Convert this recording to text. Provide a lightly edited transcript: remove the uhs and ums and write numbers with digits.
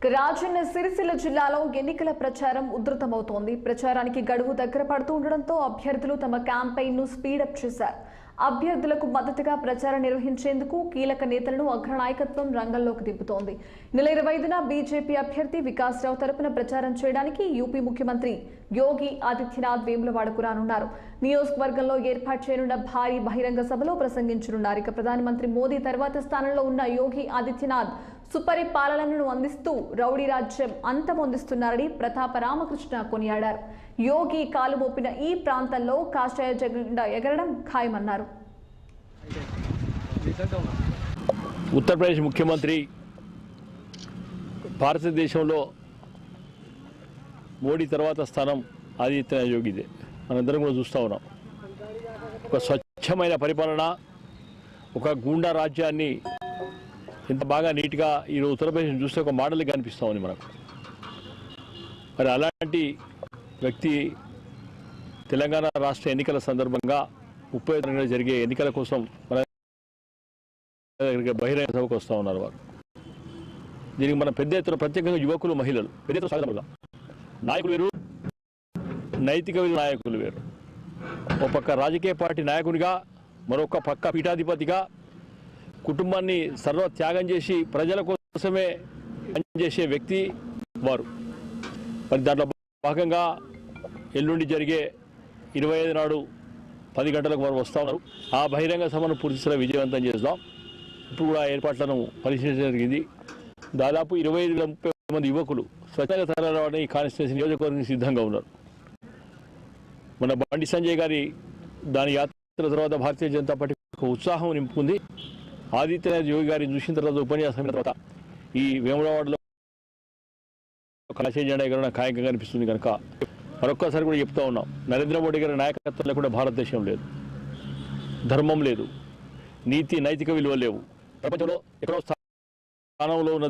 రాజన్న సిరిసిల్ల జిల్లాలో ఎన్నికల ప్రచారం ఉధృతమవుతోంది. ప్రచారానికి గడువు దగ్గర పడుతూ ఉండడంతో అభ్యర్థులు తమ క్యాంపెయిన్ ను స్పీడప్ చేశారు. అభ్యర్థులకు మద్దతుగా ప్రచారం నిర్వహించేందుకు కీలక నేతలను అగ్రనాయకత్వం రంగంలోకి దింపుతోంది. నెల 25న బీజేపీ అభ్యర్థి వికాస్ రావు తరపున ప్రచారం చేయడానికి యూపీ ముఖ్యమంత్రి యోగి ఆదిత్యనాథ్ వేములవాడకు రానున్నారు. నియోజకవర్గంలో ఏర్పాటు చేయనున్న భారీ బహిరంగ సభలో ప్రసంగించనున్నారు. ఇక ప్రధానమంత్రి మోదీ తర్వాత స్థానంలో ఉన్న యోగి ఆదిత్యనాథ్ సుపరిపాలనను అందిస్తూ రౌడీ రాజ్యం అంతమొందిస్తున్నారని ప్రతాప రామకృష్ణ కొనియాడారు. యోగి కాలు మోపిన ఈ ప్రాంతంలో కాషాయ జెండా ఎగరడం ఖాయమన్నారు. ఉత్తరప్రదేశ్ ముఖ్యమంత్రి భారతదేశంలో మోడీ తర్వాత స్థానం ఆదిత్యనాథ్ యోగిదే. మనందరం కూడా చూస్తూ ఉన్నాం. ఒక స్వచ్ఛమైన పరిపాలన, ఒక గూండా రాజ్యాన్ని ఇంత బాగా నీట్గా ఈరోజు ఉత్తరప్రదేశ్ చూస్తే ఒక మోడల్గా కనిపిస్తూ ఉంది మనకు. మరి అలాంటి వ్యక్తి తెలంగాణ రాష్ట్ర ఎన్నికల సందర్భంగా 30 జరిగే ఎన్నికల కోసం మన బహిరంగ సభకు వస్తూ ఉన్నారు. వారు దీనికి మన పెద్ద ఎత్తున ప్రత్యేకంగా యువకులు, మహిళలు పెద్ద ఎత్తున స్వాగతంగా. నాయకులు వేరు, నైతిక నాయకులు వేరు. ఒక పక్క రాజకీయ పార్టీ నాయకునిగా, మరొక పక్క పీఠాధిపతిగా కుటుంబాన్ని సర్వత్యాగం చేసి ప్రజల కోసమే పనిచేసే వ్యక్తి వారు. మరి దాంట్లో భాగంగా ఎల్లుండి జరిగే 25 నాడు 10 గంటలకు వారు వస్తూ ఉన్నారు. ఆ బహిరంగ సభను పూర్తిగా విజయవంతం చేద్దాం. ఇప్పుడు కూడా ఏర్పాట్లను పరిశీలించడం జరిగింది. దాదాపు 25-30 మంది యువకులు స్వచ్ఛంగా తరలిరావడానికి ఈ కాన్స్టిట్యూన్సీ నియోజకవర్గం సిద్ధంగా ఉన్నారు. మన బండి సంజయ్ గారి దాని యాత్ర తర్వాత భారతీయ జనతా పార్టీ ఉత్సాహం నింపుకుంది. ఆదిత్యనాథ్ యోగి గారిని చూసిన తర్వాత ఉపన్యాసం తర్వాత ఈ వేములవాడలో కాషాయ జెండా ఎగరడం ఖాయంగా కనిపిస్తుంది. కనుక మరొక్కసారి కూడా చెప్తా ఉన్నాం, నరేంద్ర మోడీ గారి నాయకత్వం లేకుండా భారతదేశం లేదు, ధర్మం లేదు, నీతి నైతిక విలువలు లేవు. ప్రపంచంలో ఎక్కడో స్థానంలో ఉన్న